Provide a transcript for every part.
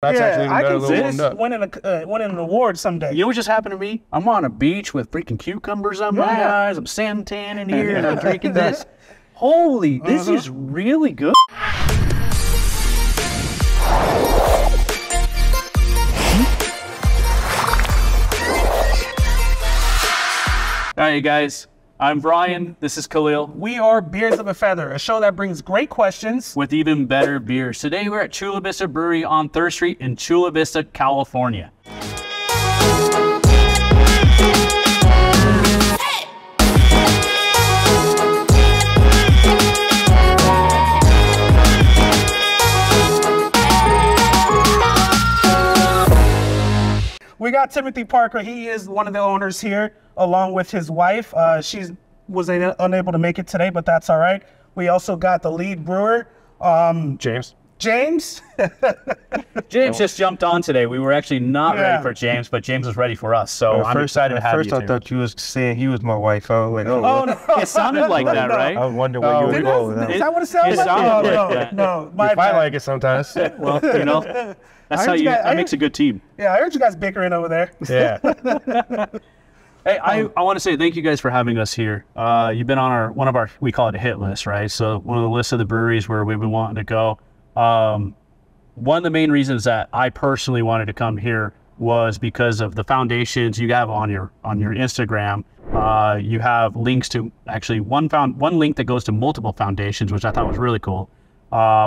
That's actually even I better. can see this winning an award someday. You know what just happened to me? I'm on a beach with freaking cucumbers on my eyes. I'm suntanning here and I'm drinking this. Holy, this is really good. All right, guys. I'm Brian. This is Khalil. We are Beers of a Feather, a show that brings great questions with even better beers. Today we're at Chula Vista Brewery on 3rd Street in Chula Vista, California. We got Timothy Parker. He is one of the owners here, along with his wife. She was unable to make it today, but that's all right. We also got the lead brewer, James. James. James just jumped on today. We were actually not ready for James, but James was ready for us. So I'm excited to have you. At first, I thought you was saying he was my wife. I was like, oh, no. It sounded like that, right? I wonder where you would go. Is that what it sounds like? Sounded like that. No. I like it sometimes. Well, you know, that's how that makes a good team. Yeah, I heard you guys bickering over there. Yeah. Hey, I want to say thank you guys for having us here. You've been on one of our, we call it a hit list, right? So one of the lists of the breweries where we've been wanting to go. One of the main reasons that I personally wanted to come here was because of the foundations you have on your Instagram. You have links to actually one link that goes to multiple foundations, which I thought was really cool.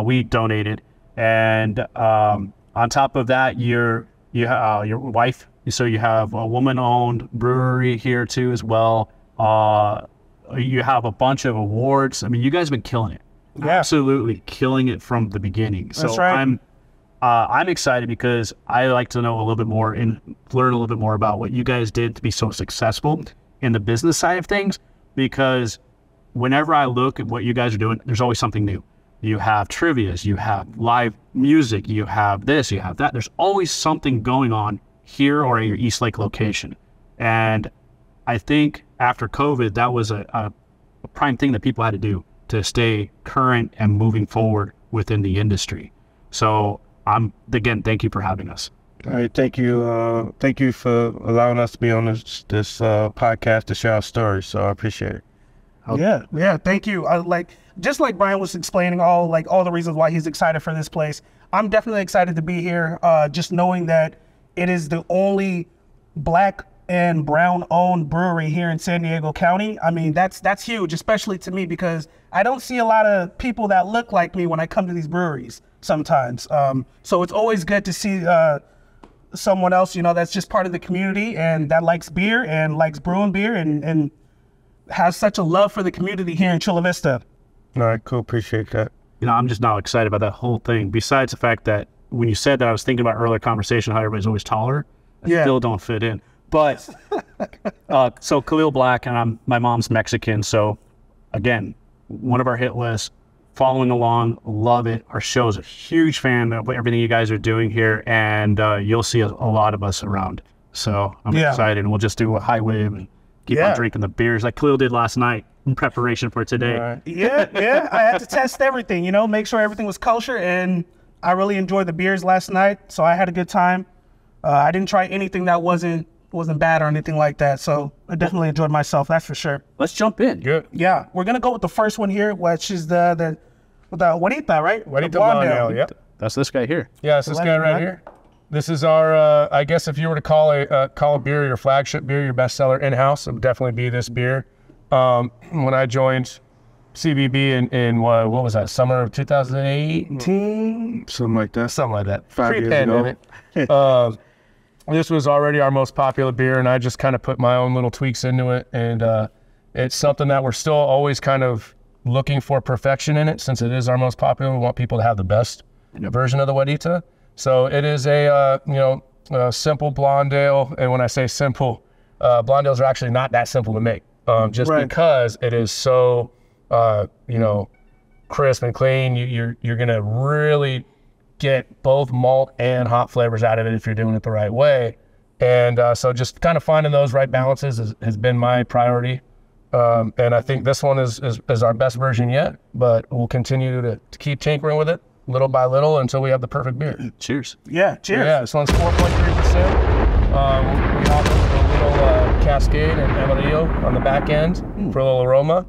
We donated, and on top of that, your wife. So you have a woman-owned brewery here too as well. You have a bunch of awards. I mean, you guys have been killing it. Yeah. Absolutely killing it from the beginning. That's so right. I'm excited because I like to know a little bit more and learn a little bit more about what you guys did to be so successful in the business side of things. Because whenever I look at what you guys are doing, there's always something new. You have trivias, you have live music, you have this, you have that. There's always something going on here or at your East Lake location. And I think after COVID, that was a prime thing that people had to do to stay current and moving forward within the industry. So again, thank you for having us. All right, thank you. Thank you for allowing us to be on this podcast to share our stories. So I appreciate it. Yeah, thank you. Just like Brian was explaining all the reasons why he's excited for this place. I'm definitely excited to be here. Just knowing that it is the only Black and brown owned brewery here in San Diego County. I mean, that's huge, especially to me, because I don't see a lot of people that look like me when I come to these breweries sometimes. So it's always good to see someone else, that's just part of the community and that likes beer and likes brewing beer and has such a love for the community here in Chula Vista. All right, cool. Appreciate that. I'm just now excited about that whole thing. Besides the fact that when you said that, I was thinking about earlier conversation, how everybody's always taller. I still don't fit in. But so Khalil Black, and my mom's Mexican. So again, one of our hit lists, following along, love it. Our show's a huge fan of everything you guys are doing here, and you'll see a lot of us around. So I'm excited, and we'll just do a high wave and keep on drinking the beers like Khalil did last night in preparation for today. Right. Yeah. I had to test everything, make sure everything was kosher, and I really enjoyed the beers last night, so I had a good time. I didn't try anything that wasn't bad or anything like that, so I definitely enjoyed myself, that's for sure. Let's jump in. Good. Yeah, we're gonna go with the first one here, which is the Juanita, right? Juanita Blondale, yep. That's this guy here. Yeah, it's this guy right here. This is our, I guess if you were to call a beer your flagship beer, your bestseller in-house, it would definitely be this beer. When I joined CBB in what was that, summer of 2018? Something like that. 5 years ago. This was already our most popular beer, and I just kind of put my own little tweaks into it. And it's something that we're still always kind of looking for perfection in it. Since it is our most popular, we want people to have the best version of the Juanita. So it is a simple blonde ale. And when I say simple, blonde ales are actually not that simple to make. Because it is so crisp and clean. You're gonna really get both malt and hop flavors out of it if you're doing it the right way. And so just kind of finding those right balances has been my priority. And I think this one is our best version yet, but we'll continue to keep tinkering with it. little by little until we have the perfect beer. Cheers. Yeah, cheers. Yeah, this one's 4.3%. We hop it with a little Cascade and Amarillo on the back end for a little aroma.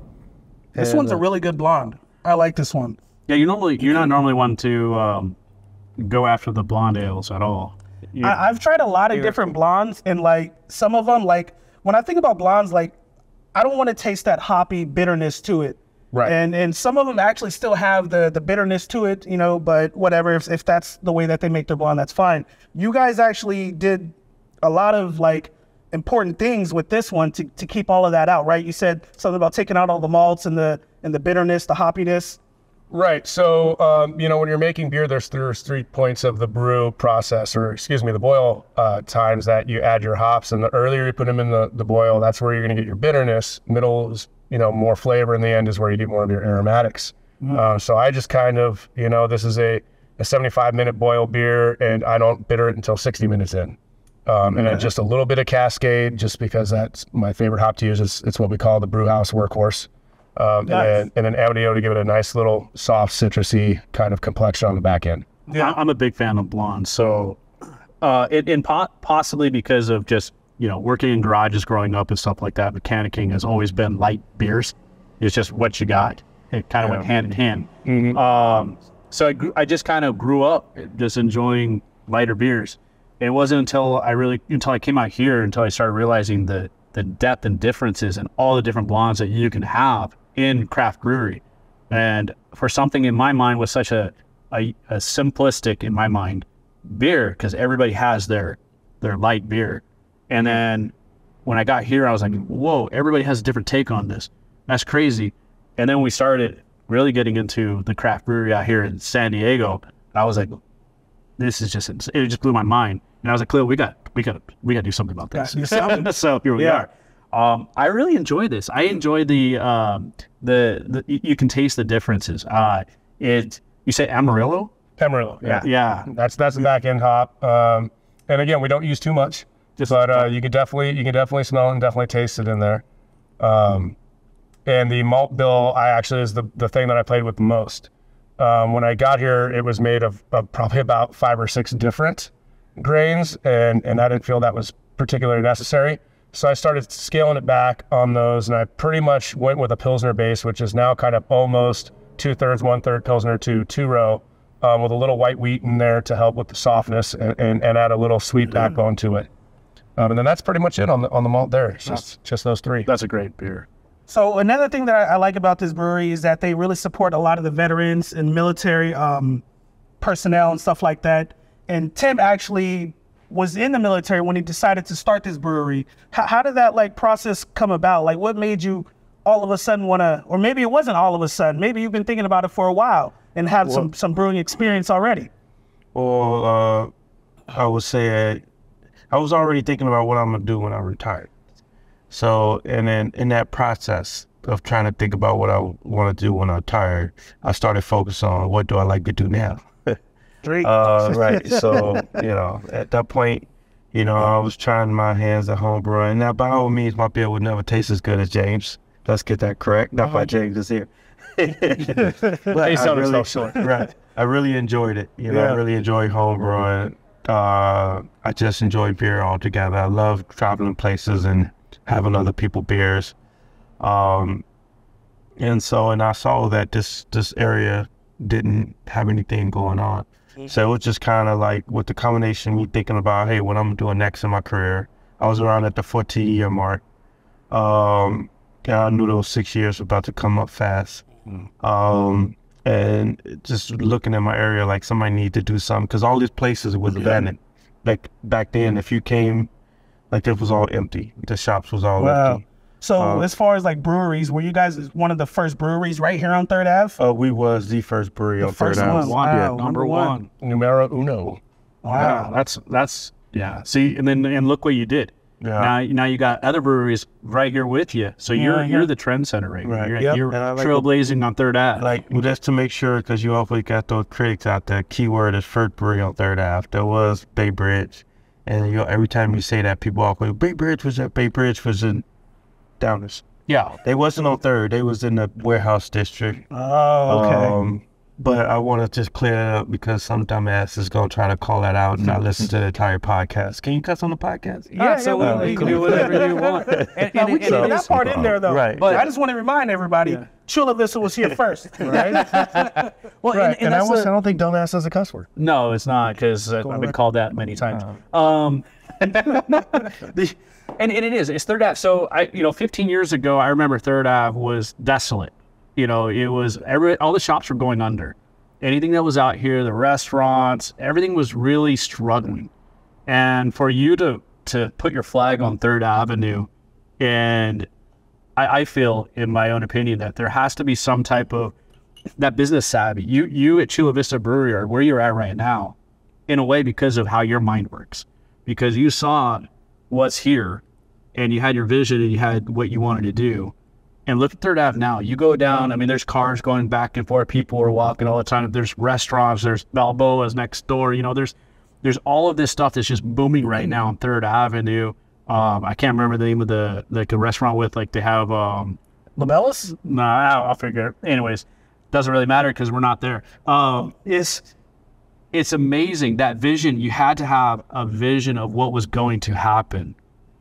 This one's a really good blonde. I like this one. Yeah, you're not normally one to go after the blonde ales at all. I've tried a lot of different blondes, and like some of them, like when I think about blondes, like I don't want to taste that hoppy bitterness to it. Right. And some of them actually still have the bitterness to it, you know, but whatever, if that's the way that they make their blonde, that's fine. You guys actually did a lot of like important things with this one to keep all of that out, right? You said something about taking out all the malts and the bitterness, the hoppiness. Right. So, you know, when you're making beer, there's 3 points of the brew process, or excuse me, the boil times that you add your hops. And the earlier you put them in the boil, that's where you're going to get your bitterness. Middle is, you know, more flavor. In the end is where you get more of your aromatics. So I just kind of, you know, this is a 75-minute boil beer, and I don't bitter it until 60 minutes in. And then just a little bit of Cascade, just because that's my favorite hop to use. It's what we call the brew house workhorse. Nice. and then Amarillo to give it a nice little soft citrusy kind of complexion on the back end. Yeah, I'm a big fan of blondes. So, possibly because of just, you know, working in garages growing up and stuff like that, mechanicking has always been light beers. It's just what you got. It kind of went hand in hand. So I just kind of grew up just enjoying lighter beers. It wasn't until I came out here until I started realizing the depth and differences and all the different blondes that you can have in craft brewery. And for something in my mind was such a simplistic, in my mind, beer, because everybody has their light beer. And then when I got here, I was like, whoa, everybody has a different take on this. That's crazy. And then we started really getting into the craft brewery out here in San Diego. I was like, this is just, it just blew my mind. And I was like, Khalil, we got to do something about this. So here we are. I really enjoy this. I enjoy the you can taste the differences. You say Amarillo? Amarillo, yeah. Yeah. That's the back end hop. And again, we don't use too much, but you can definitely smell it and definitely taste it in there. And the malt bill, is the thing that I played with the most. When I got here, it was made of probably about 5 or 6 different grains, and I didn't feel that was particularly necessary. So I started scaling it back on those, and I pretty much went with a Pilsner base, which is now kind of almost 2/3, 1/3 Pilsner to 2-row, with a little white wheat in there to help with the softness and add a little sweet backbone to it. And then that's pretty much it on the malt there. It's just those 3. That's a great beer. So another thing that I like about this brewery is that they really support a lot of the veterans and military personnel and stuff like that. And Tim actually was in the military when he decided to start this brewery. How did that like process come about? Like what made you all of a sudden want to, or maybe it wasn't all of a sudden, maybe you've been thinking about it for a while and have some brewing experience already? Well, I would say I was already thinking about what I'm going to do when I retire. So, and then in that process of trying to think about what I want to do when I retire, I started focusing on what do I like to do now. Right. So, you know, at that point, you know, I was trying my hands at home brewing. And now, by all means, my beer would never taste as good as James. Let's get that correct. Not by James is here. But I really enjoyed it. You know, I really enjoyed home brewing. I just enjoy beer altogether. I love traveling places and having other people beers. And I saw that this area didn't have anything going on. So it was just kind of like with the combination, me thinking about, hey, what I'm doing next in my career. I was around at the 14-year mark. I knew those 6 years were about to come up fast. And just looking at my area, like somebody need to do something, because all these places was abandoned. Like back then, if you came, like it was all empty. The shops was all empty. So as far as like breweries, were you guys one of the first breweries right here on 3rd Ave? We was the first brewery on 3rd Ave. Wow, Number one. Numero uno. Wow, that's yeah. See, and look what you did. Yeah. Now you got other breweries right here with you. So you're the trend center right now. You're trailblazing on 3rd Ave. Like just to make sure, because you always got those critics out there. Keyword is first brewery on 3rd Ave. There was Bay Bridge, and every time you say that, people always Bay Bridge was at Bay Bridge was in Downers. Yeah, they wasn't on 3rd. They was in the warehouse district. Oh, okay. But I want to just clear it up because some dumbass is going to try to call that out and not listen to the entire podcast. Can you cuss on the podcast? Yeah, Absolutely. You can do whatever you want. Now, we can leave that part in there, though. Right. But I just want to remind everybody, Chula Vista was here first. Right? Well, Right. and I that's don't think dumbass is a cuss word. no, it's not, because I've been called that many times. And it is. It's Third Ave. So 15 years ago, I remember Third Ave was desolate. It was all the shops were going under. Anything that was out here, the restaurants, everything was really struggling. And for you to put your flag on Third Avenue, and I feel, in my own opinion, that there has to be some type of that business savvy. You at Chula Vista Brewery are where you're at right now, in a way, because of how your mind works. Because you saw what's here, and you had your vision, and you had what you wanted to do. And look at Third Ave now. You go down, I mean, there's cars going back and forth. People are walking all the time. There's restaurants. There's Balboa's next door. There's all of this stuff that's just booming right now on Third Avenue. I can't remember the name of the restaurant with, they have... Labellas? No, I'll figure it. Anyways, doesn't really matter because we're not there. It's amazing, that vision. You had to have a vision of what was going to happen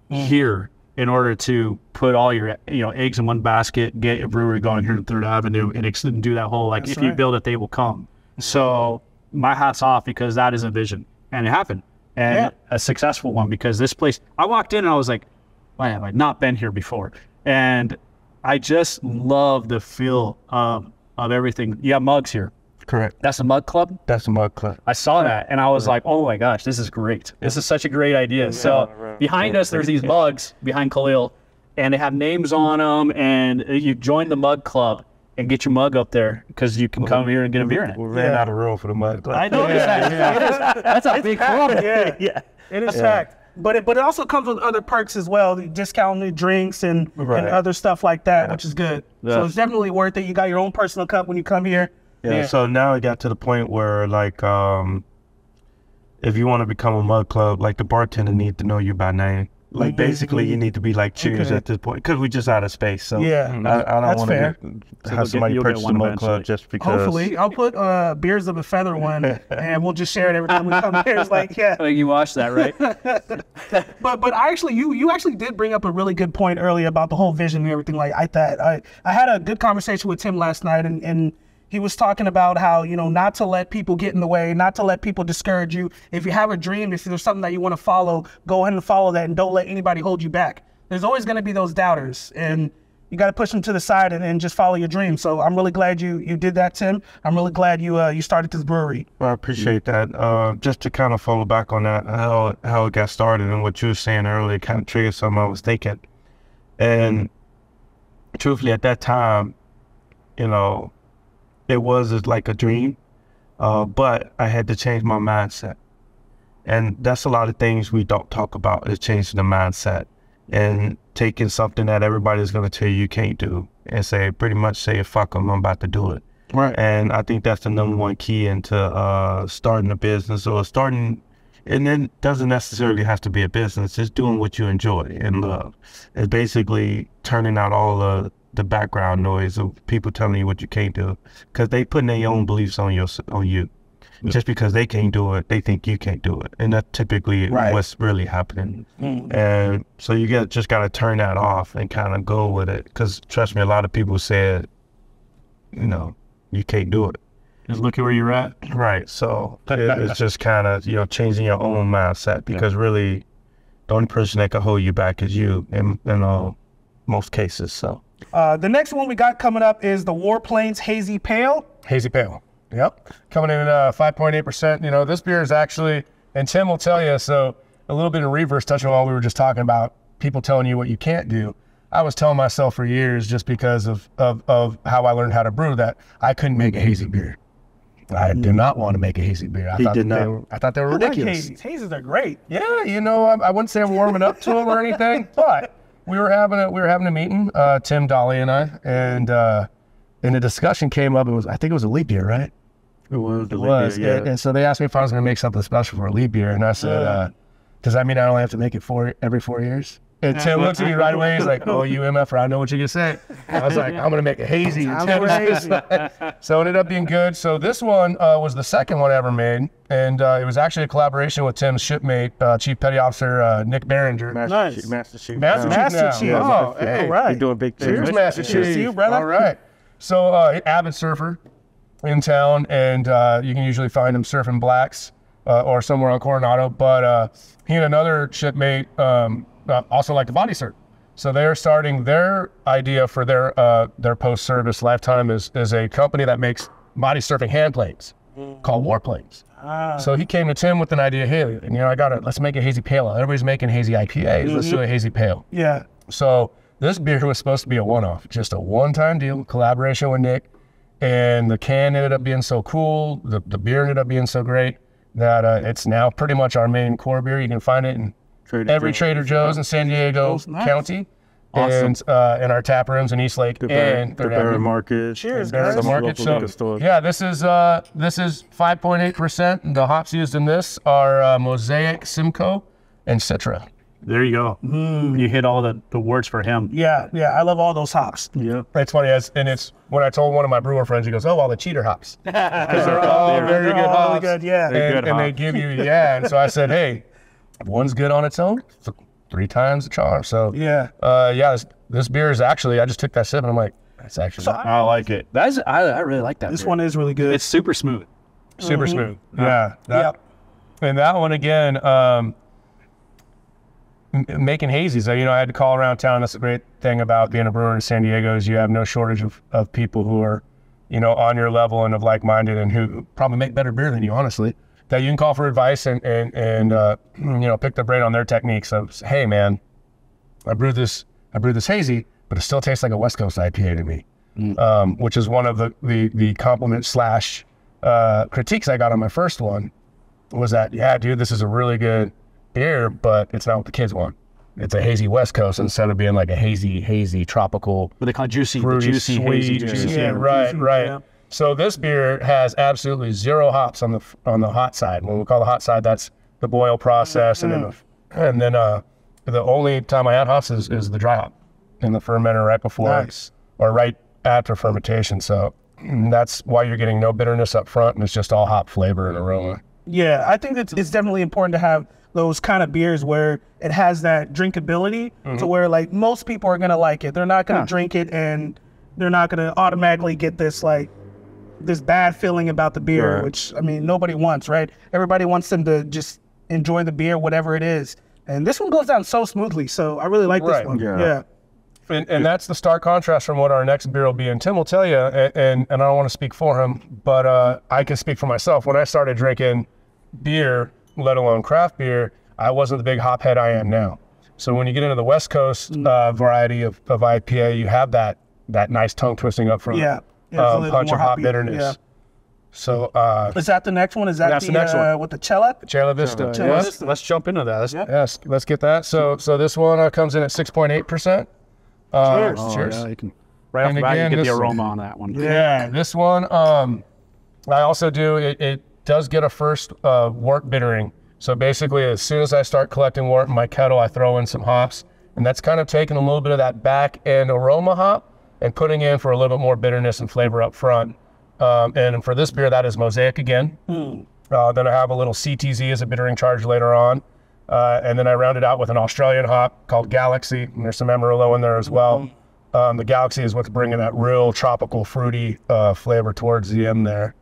here in order to put all your eggs in one basket, get a brewery going here on Third Avenue, and do that whole you build it, they will come. So my hat's off, because that is a vision, and it happened, and a successful one. Because this place, I walked in and I was like, why have I not been here before? And I just love the feel of everything. You have mugs here. Correct. That's a mug club? That's a mug club. I saw that, and I was like, oh my gosh, this is great. This is such a great idea. So behind us, there's these mugs behind Khalil, and they have names on them, and you join the mug club and get your mug up there, because you can come here and get a beer in it. We ran out of room for the mug club. I know that. That's a big club. Yeah. It is packed. But it also comes with other perks as well, discounted drinks and other stuff like that, which is good. Yeah. So it's definitely worth it. You got your own personal cup when you come here. Yeah, so now it got to the point where, if you want to become a mug club, the bartender need to know you by name. Basically, you need to be Cheers at this point, because we just out of space. So yeah, I don't want to have somebody purchase a mug club just because. Hopefully, I'll put Beers of a Feather one, and we'll just share it every time we come here. It's You watched that, right? But you actually did bring up a really good point earlier about the whole vision and everything. I had a good conversation with Tim last night, and he was talking about how, not to let people get in the way, not to let people discourage you. If you have a dream, if there's something that you want to follow, go ahead and follow that, and don't let anybody hold you back. There's always going to be those doubters, and you got to push them to the side and just follow your dream. So I'm really glad you did that, Tim. I'm really glad you started this brewery. Well, I appreciate that. Just to kind of follow back on that, how it got started and what you were saying earlier kind of triggered something I was thinking. And truthfully, at that time, it was a dream, but I had to change my mindset. And that's a lot of things we don't talk about, is changing the mindset and taking something that everybody's going to tell you can't do and pretty much say, fuck them, I'm about to do it. Right. And I think that's the number one key into starting a business, or starting, and then it doesn't necessarily have to be a business, just doing what you enjoy and love. It's basically turning out all the background noise of people telling you what you can't do, because they putting their own beliefs on you. Yeah. Just because they can't do it, they think you can't do it, and that's typically what's really happening. And so you just got to turn that off and kind of go with it, because trust me, a lot of people said, you can't do it. Just look at where you're at. Right. So it's just kind of changing your own mindset, because really the only person that can hold you back is you in most cases. So. The next one we got coming up is the Warplanes Hazy Pale. Hazy Pale. Yep. Coming in at 5.8%. This beer is actually, and Tim will tell you, so a little bit of reverse, touching on what we were just talking about, people telling you what you can't do. I was telling myself for years, just because of how I learned how to brew, that I couldn't make a hazy beer. I did not want to make a hazy beer. I thought they were ridiculous. Like hazes are great. Yeah, I wouldn't say I'm warming up to them or anything, but we were having a meeting, Tim, Dolly, and I, and the discussion came up. I think it was a leap year, right? It was. Yeah. And so they asked me if I was going to make something special for a leap year, and I said, because I only have to make it every 4 years. And Tim looks at me right away. He's like, "Oh, you MFer, I know what you're gonna say." I was like, "I'm gonna make it hazy." And Tim was just like, so it ended up being good. So this one was the second one I ever made, and it was actually a collaboration with Tim's shipmate, Chief Petty Officer Nick Barringer. Master Chief. Master Chief. Oh, hey, all right. You're doing big things. Cheers, Master Chief. Cheers to you, brother. All right. So avid surfer in town, and you can usually find him surfing blacks or somewhere on Coronado. But he and another shipmate also like to body surf. So they're starting their idea for their post-service lifetime is a company that makes body surfing hand planes called Warplanes. So he came to Tim with an idea, hey, let's make a hazy pale ale. Everybody's making hazy IPAs. Let's do a hazy pale. Yeah. So this beer was supposed to be a one-off, just a one-time deal, collaboration with Nick. And the can ended up being so cool, the beer ended up being so great that it's now pretty much our main core beer. You can find it in every Trader Joe's in San Diego County. Awesome. And in our tap rooms in Eastlake and the Barron Market. Cheers, Barron guys. Market. So yeah, this is 5.8%. And the hops used in this are Mosaic, Simcoe, and Citra. There you go. You hit all the words for him. Yeah, I love all those hops. Yeah. It's funny, and it's when I told one of my brewer friends, he goes, "Oh, all the cheater hops," because they're all very good hops. Really good, yeah. And they give you, and so I said, hey, if one's good on its own, it's 3 times the charm. So Yeah. This beer is actually, I just took that sip and I'm like, that's actually I like it. I really like that. This beer. one is really good. It's super smooth. super smooth. Yeah. Yep. And that one again, making hazies. I had to call around town. That's the great thing about being a brewer in San Diego is you have no shortage of people who are, on your level and of like-minded and who probably make better beer than you, honestly, that you can call for advice and pick their brain on their techniques of, hey man, I brewed this hazy, but it still tastes like a West Coast IPA to me, which is one of the compliment / critiques I got on my first one was that, yeah, dude, this is a really good beer, but it's not what the kids want. It's a hazy West Coast instead of being like a hazy tropical. But they call it juicy, fruity, juicy, sweet, hazy, juicy. juicy. Yeah, right. Yeah. So this beer has absolutely 0 hops on the hot side. When we call the hot side, that's the boil process, and then the only time I add hops is the dry hop in the fermenter right before or right after fermentation. So that's why you're getting no bitterness up front, and it's just all hop flavor and aroma. Yeah, I think it's definitely important to have those kind of beers where it has that drinkability to where like most people are gonna like it. They're not gonna drink it and they're not gonna automatically get this bad feeling about the beer, which I mean nobody wants, right? Everybody wants them to just enjoy the beer, whatever it is. And this one goes down so smoothly, so I really like this one. Yeah. And that's the stark contrast from what our next beer will be. And Tim will tell you, and I don't want to speak for him, but I can speak for myself. When I started drinking beer, let alone craft beer, I wasn't the big hop head I am now. So when you get into the West Coast variety of IPA, you have that nice tongue twisting up front. Punch of hop bitterness. Yeah. So is that the next one? Is that that's the next one with the Chula? Chula Vista. Yes. Let's jump into that. Yes, let's get that. So this one comes in at 6.8%. Cheers. Yeah, you can, right off the bat, you get the aroma on that one. Yeah, this one, I also do, it does get a first wort bittering. So basically, as soon as I start collecting wort in my kettle, I throw in some hops. And that's kind of taking a little bit of that back end aroma hop and putting in for a little bit more bitterness and flavor up front. And for this beer, that is Mosaic again. Then I have a little CTZ as a bittering charge later on. And then I round it out with an Australian hop called Galaxy. And there's some Amarillo in there as well. The Galaxy is what's bringing that real tropical, fruity flavor towards the end there.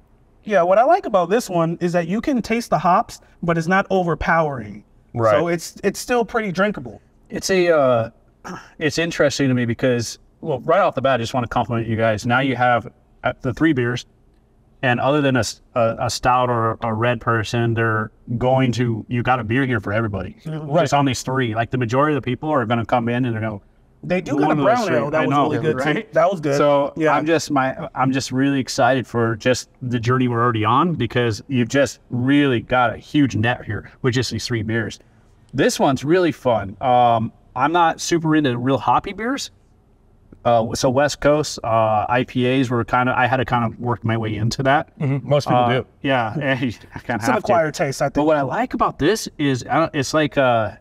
Yeah, what I like about this one is that you can taste the hops, but it's not overpowering. Right. So it's still pretty drinkable. It's interesting to me because, well, right off the bat, I just want to compliment you guys. Now you have the 3 beers, and other than a stout or a red person, you got a beer here for everybody. Right. Just on these 3. Like the majority of the people are going to come in and they're going to, They do got a brown ale. That was really good too. That was good. So yeah. I'm just really excited for just the journey we're already on because you've just really got a huge net here with just these 3 beers. This one's really fun. I'm not super into real hoppy beers. So West Coast IPAs were I had to kind of work my way into that. Most people do. Yeah, I kind of It's an acquired taste, I think. But what I like about this is it's like a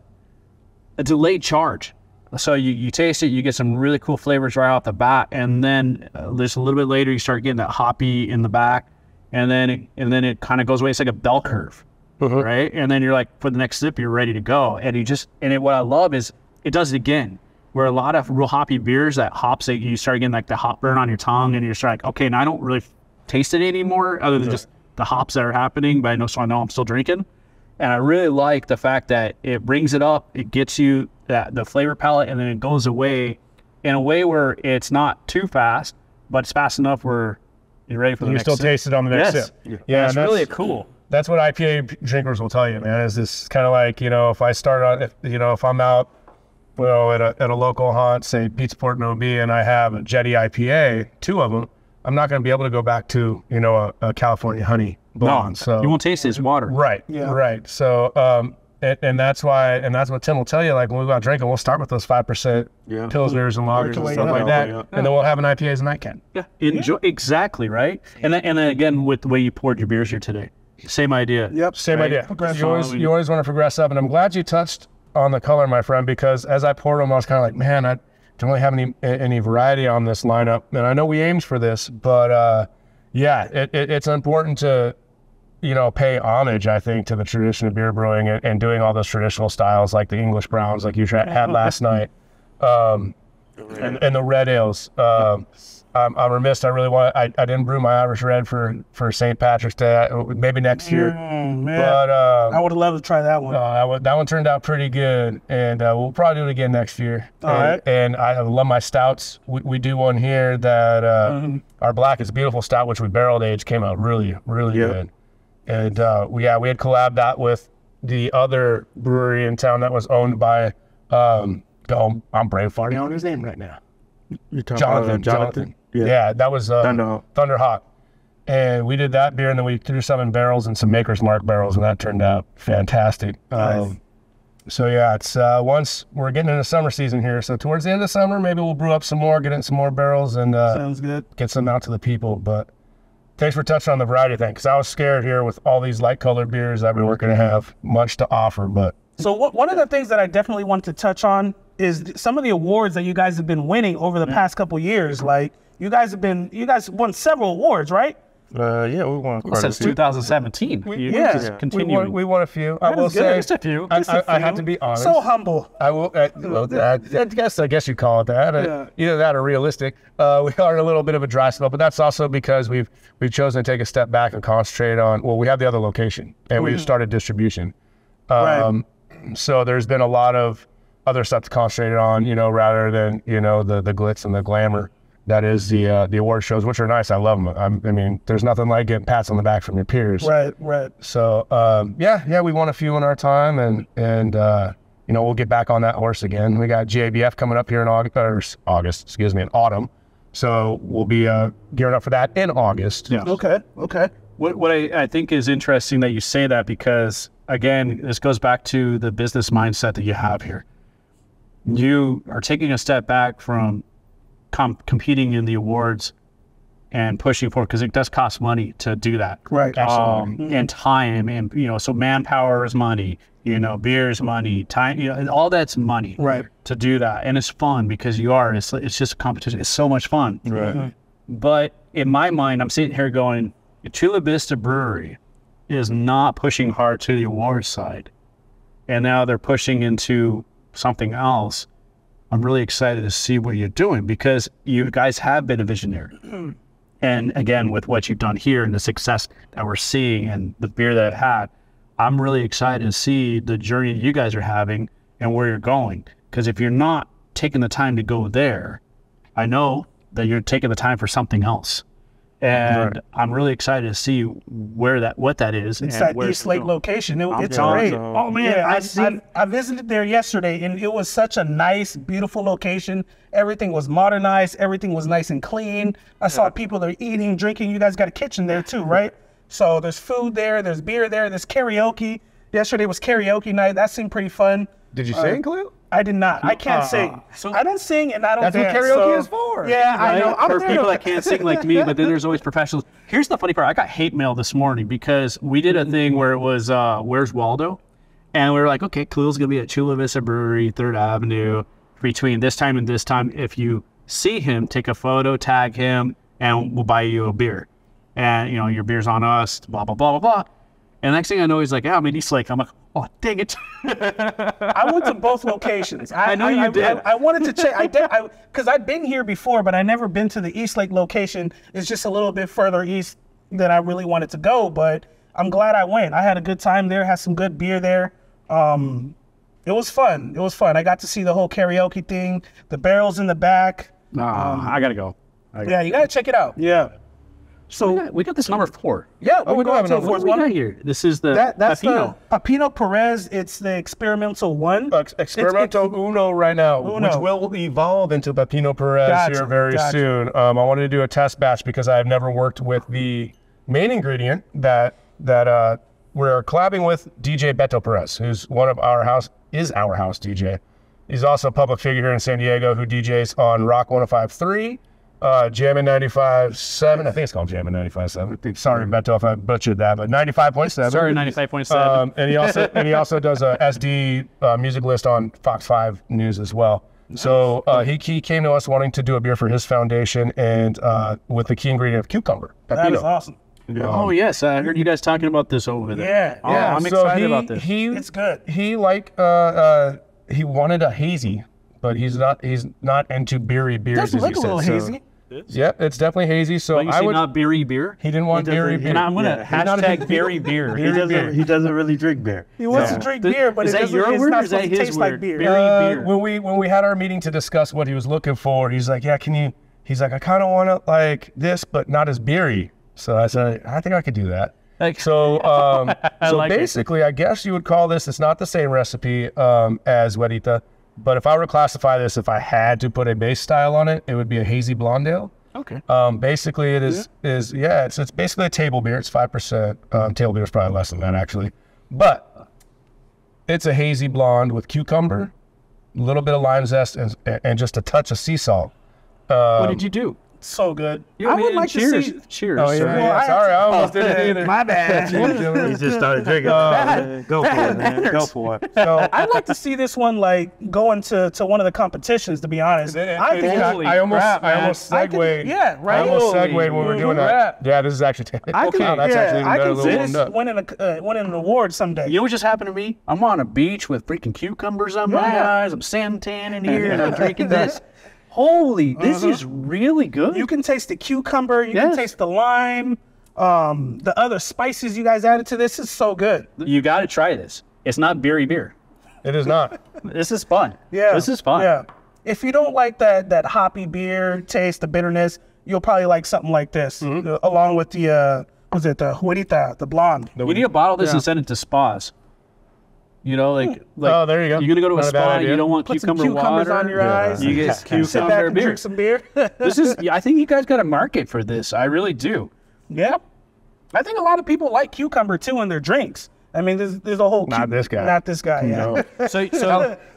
delayed charge. So you taste it, you get some really cool flavors right off the bat, and then just a little bit later you start getting that hoppy in the back, and then it kind of goes away. It's like a bell curve, right? And then you're like, for the next sip, you're ready to go. And what I love is it does it again. Where a lot of real hoppy beers, that hops, you start getting like the hop burn on your tongue, and you're like, okay, now I don't really taste it anymore, other than just the hops that are happening. But I know I'm still drinking. And I really like the fact that it brings it up, it gets you the flavor palette, and then it goes away in a way where it's not too fast, but it's fast enough where you're ready for the next sip. You still taste it on the next sip. Yeah, and that's really cool. That's what IPA drinkers will tell you, man. Is this kind of like, if I start on, if I'm out, at a local haunt, say Pizza Port OB, and I have a Jetty IPA, 2 of them, I'm not going to be able to go back to, a California honey blonde. So you won't taste it as water. Right. Yeah. Right. So, and that's what Tim will tell you. Like when we go out drinking, we'll start with those 5% Pilsners and lagers and stuff like that, and then we'll have an IPA as a nightcap. Yeah. Enjoy exactly right. And then again with the way you poured your beers here today, same idea. Yep. Same idea. You always want to progress up, and I'm glad you touched on the color, my friend, because as I poured them, I was kind of like, man, I don't really have any variety on this lineup, and I know we aimed for this, but it's important to pay homage, I think, to the tradition of beer brewing and doing all those traditional styles like the English browns, like you had last night, and the red ales. I'm remiss. I didn't brew my Irish Red for St. Patrick's Day. Maybe next year. Man. But I would have loved to try that one. That one turned out pretty good, and we'll probably do it again next year. All right. And I love my stouts. We do one here that our Black is Beautiful stout, which we barreled aged, came out really, really good. And we had collabed that with the other brewery in town that was owned by I'm brain farting on his name right now. You're talking Jonathan. Yeah, that was Thunder Hawk. And we did that beer, and then we threw some in barrels and some Maker's Mark barrels, and that turned out fantastic. Nice. So yeah, it's once we're getting into summer season here, so towards the end of summer, maybe we'll brew up some more, get in some more barrels, and sounds good. Get some out to the people. But thanks for touching on the variety thing, because I was scared here with all these light-colored beers that we weren't going to have much to offer. But so one of the things that I definitely wanted to touch on is some of the awards that you guys have been winning over the past couple years. Like you guys won several awards, right? We won quite since 2017. We won a few. I will say just a few. I have to be honest. So humble. I will. I guess you call it that. Either that or realistic. We are in a little bit of a dry spell, but that's also because we've chosen to take a step back and concentrate on. Well, we have the other location, and we've started distribution. Right. So there's been a lot of other stuff to concentrate on, rather than the glitz and the glamour that is the award shows, which are nice. I love them. I mean, there's nothing like getting pats on the back from your peers. Right. So we won a few in our time, and we'll get back on that horse again. We got GABF coming up here in in autumn. So we'll be gearing up for that in August. Yeah. Okay. What I think is interesting that you say that, because again, this goes back to the business mindset that you have here. You are taking a step back from competing in the awards and pushing forward, because it does cost money to do that. Right. Absolutely. And time, and so manpower is money, beer is money, time, all that's money. Right. To do that. And it's fun because it's just a competition. It's so much fun. Right. Mm-hmm. But in my mind, I'm sitting here going, Chula Vista Brewery is not pushing hard to the awards side. And now they're pushing into something else. I'm really excited to see what you're doing, because you guys have been a visionary. And again, with what you've done here and the success that we're seeing and the beer that I've had, I'm really excited to see the journey you guys are having and where you're going. Because if you're not taking the time to go there, I know that you're taking the time for something else. And I'm really excited to see what that is. It's that East Lake location. It's great. Oh man, I visited there yesterday, and it was such a nice, beautiful location. Everything was modernized. Everything was nice and clean. I saw people that are eating, drinking. You guys got a kitchen there too, right? So there's food there. There's beer there. There's karaoke. Yesterday was karaoke night. That seemed pretty fun. Did you sing, Khalil? I did not. I can't sing. I don't sing, and I don't dance. That's what karaoke is for. Yeah, right? I know. For people that can't sing like me, but then there's always professionals. Here's the funny part. I got hate mail this morning because we did a thing where it was, Where's Waldo? And we were like, okay, Khalil's going to be at Chula Vista Brewery, 3rd Avenue, between this time and this time, if you see him, take a photo, tag him, and we'll buy you a beer. And, you know, your beer's on us, blah, blah, blah, blah, blah. And the next thing I know, he's like, yeah, I'm in East Lake. I'm like, oh, dang it. I went to both locations. I know you did. I wanted to check. I did, because I'd been here before, but I never been to the East Lake location. It's just a little bit further east than I really wanted to go, but I'm glad I went. I had a good time there, had some good beer there. It was fun. It was fun. I got to see the whole karaoke thing, the barrels in the back. I got to go. Yeah, you got to check it out. Yeah. So we got this number 4. yeah, we do have a number What do we got here? This is the that's Pepino. the Pepino Perez. It's the experimental one. Experimental Uno right now, Uno. which will evolve into Pepino Perez here very soon. I wanted to do a test batch because I've never worked with the main ingredient that we're collabing with DJ Beto Perez, who's one of our house DJ. He's also a public figure here in San Diego who DJs on Rock 105.3. Jammin' 95.7. I think it's called Jammin' 95.7. Sorry, Beto, if I butchered that, but 95.7. Sorry, 95.7. And he also does a SD music list on Fox 5 News as well. Nice. So he came to us wanting to do a beer for his foundation, and with the key ingredient of cucumber. Pepino. That is awesome. Oh yes, I heard you guys talking about this over there. Yeah, I'm excited about this. It's good. He wanted a hazy, but he's not into beery beers. Doesn't look a little hazy. Yeah, it's definitely hazy. So but you not beery beer. He didn't want beery beer. And I'm gonna hashtag beery beer. He doesn't really drink beer. He wants to drink beer, but is that your word or is that his word? Like beer. Beer. When we had our meeting to discuss what he was looking for, he's like, yeah, he's like, I kind of want it like this, but not as beery. So I said, I think I could do that. So basically, I guess you would call this, it's not the same recipe as Huerita, but if I were to classify this, if I had to put a base style on it, it would be a hazy blonde ale. Okay. Basically, it is it's basically a table beer. It's 5%. Table beer is probably less than that, actually. But it's a hazy blonde with cucumber, a little bit of lime zest, and just a touch of sea salt. What did you do? So good. I would like to see. Cheers. Oh, yeah. Sorry, I almost didn't either. My bad. He just started drinking. Go for it, man. Go for it. So I'd like to see this one like going to one of the competitions. To be honest, I almost segued. Yeah, right. I almost segued when we were doing that. Yeah, this is actually. I can see this up. winning an award someday. You know what just happened to me? I'm on a beach with freaking cucumbers on my eyes. I'm suntanning here and I'm drinking this. Holy, this is really good. You can taste the cucumber. You can taste the lime. The other spices you guys added to this is so good. You got to try this. It's not beery beer. It is not. This is fun. Yeah. This is fun. Yeah. If you don't like that hoppy beer taste, the bitterness, you'll probably like something like this, along with the Huerita, the blonde. You need to bottle this and send it to spas. You know, like oh, there you go. You're gonna go to a spa. You don't want Put cucumber some cucumbers water on your eyes. You get Sit back cucumber and beer. drink some beer. This is. I think you guys got a market for this. I really do. Yeah. I think a lot of people like cucumber too in their drinks. I mean, there's a whole. Not this guy. Not this guy. Yeah. No. So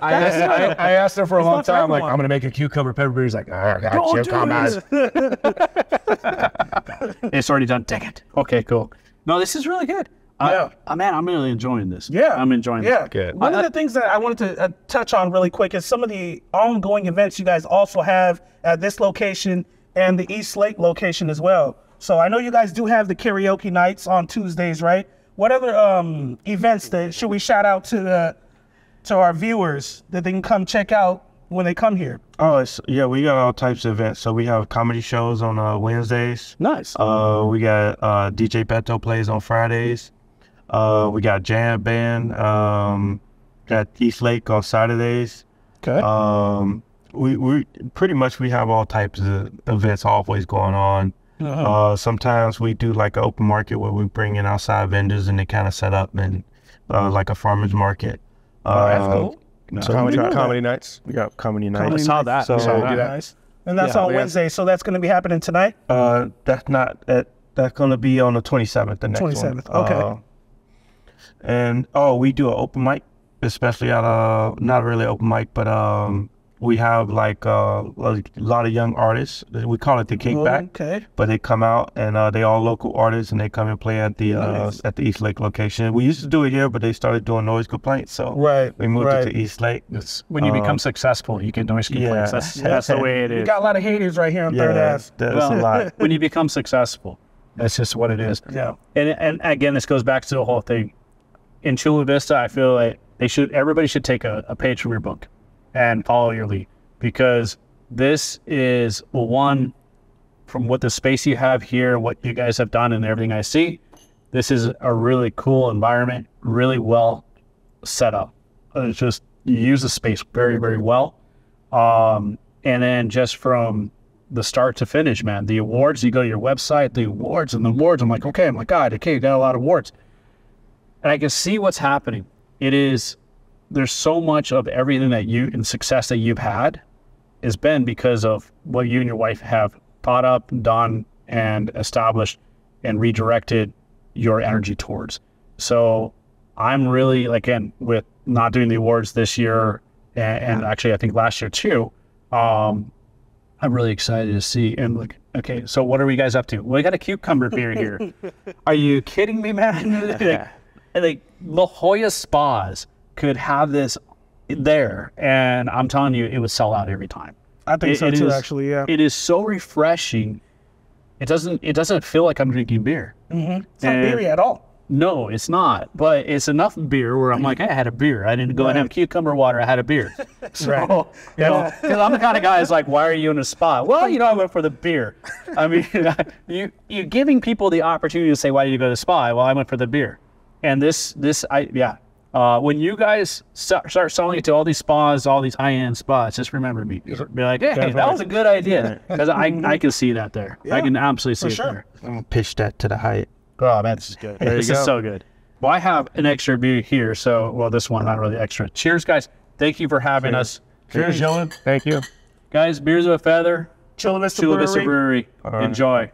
I asked him for a long time. Like, everyone. I'm gonna make a cucumber pepper beer. He's like, I got Don't cucumbers. It's already done. Dang it. Okay, cool. No, this is really good. Man, I'm really enjoying this. Yeah. I'm enjoying this. Good. One of the things that I wanted to touch on really quick is some of the ongoing events you guys also have at this location and the East Lake location as well. So I know you guys do have the karaoke nights on Tuesdays, right? What other events should we shout out to our viewers that they can come check out when they come here? Oh, we got all types of events. So we have comedy shows on Wednesdays. Nice. We got DJ Beto plays on Fridays. We got jam band at East Lake on Saturdays. Okay. We pretty much we have all types of events always going on. Sometimes we do like an open market where we bring in outside vendors and they kind of set up and like a farmer's market. That's cool. So comedy nights. We got comedy nights. I saw that. So Nice. And that's on Wednesday. So that's going to be happening tonight. That's going to be on the 27th. The next 27th. one. Okay. And we do an open mic, especially at not really open mic, but We have like a lot of young artists. We call it the Kickback. Okay. But they come out and they all local artists, and they come and play at the East Lake location. We used to do it here, but they started doing noise complaints, so we moved it to East Lake. When you become successful, you get noise complaints. That's the way it is. We got a lot of haters right here on Third Ave. That's a lot. When you become successful, that's just what it is. Yeah. And again, this goes back to the whole thing. In Chula Vista, I feel like everybody should take a page from your book and follow your lead, because this is one, from what the space you have here, what you guys have done and everything I see, this is a really cool environment, really well set up. It's just, you use the space very, very well. And then just from the start to finish, man, the awards, you go to your website, the awards, I'm like, okay, oh my God, okay, you got a lot of awards. And I can see what's happening. There's so much of everything and success that you've had has been because of what you and your wife have thought up, done, and established and redirected your energy towards. So I'm really, again, with not doing the awards this year, and actually I think last year too, I'm really excited to see. And look, okay, so what are we guys up to? Well, we got a cucumber beer here. Are you kidding me, man? like La Jolla Spas could have this there, and I'm telling you, it would sell out every time. I think so too, actually, yeah. It is so refreshing. It doesn't feel like I'm drinking beer. It's not beery at all. No, it's not. But it's enough beer where I'm like, hey, I had a beer. I didn't go and have cucumber water. I had a beer. So, you know, because I'm the kind of guy who's like, why are you in a spa? Well, you know, I went for the beer. I mean, you're giving people the opportunity to say, why did you go to the spa? Well, I went for the beer. And when you guys start selling it to all these spas, all these high-end spas, just remember me. Be like, hey, that was a good idea. Because I can see that there. Yeah, I can absolutely see it there. I'm going to pitch that to the Hyatt. Oh, man, this is good. This is so good. Well, I have an extra beer here. So, well, this one, not really extra. Cheers, guys. Thank you for having us. Cheers, gentlemen. Thank you. Guys, Beers of a Feather. Chula Vista Brewery. Enjoy.